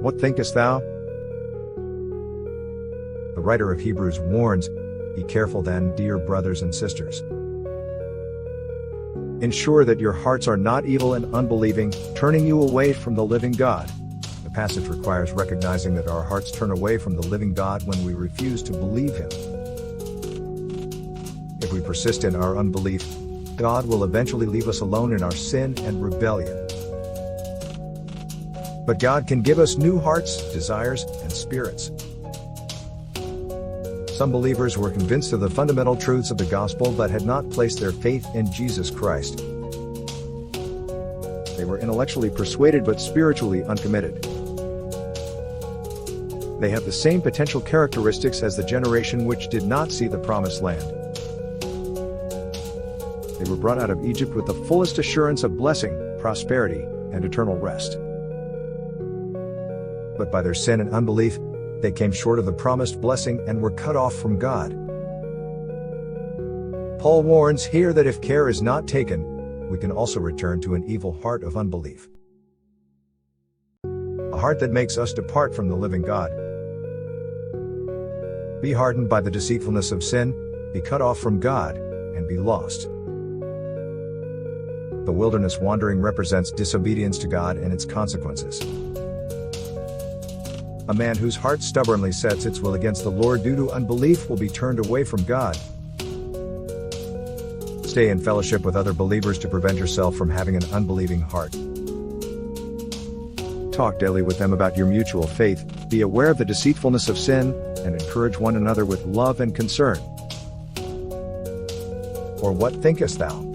What thinkest thou? The writer of Hebrews warns, "Be careful then, dear brothers and sisters. Ensure that your hearts are not evil and unbelieving, turning you away from the living God." The passage requires recognizing that our hearts turn away from the living God when we refuse to believe Him. If we persist in our unbelief, God will eventually leave us alone in our sin and rebellion. But God can give us new hearts, desires, and spirits. Some believers were convinced of the fundamental truths of the gospel but had not placed their faith in Jesus Christ. They were intellectually persuaded but spiritually uncommitted. They have the same potential characteristics as the generation which did not see the promised land. They were brought out of Egypt with the fullest assurance of blessing, prosperity, and eternal rest. But by their sin and unbelief, they came short of the promised blessing and were cut off from God. Paul warns here that if care is not taken, we can also return to an evil heart of unbelief. A heart that makes us depart from the living God. Be hardened by the deceitfulness of sin, be cut off from God, and be lost. The wilderness wandering represents disobedience to God and its consequences. A man whose heart stubbornly sets its will against the Lord due to unbelief will be turned away from God. Stay in fellowship with other believers to prevent yourself from having an unbelieving heart. Talk daily with them about your mutual faith, be aware of the deceitfulness of sin, and encourage one another with love and concern. Or what thinkest thou?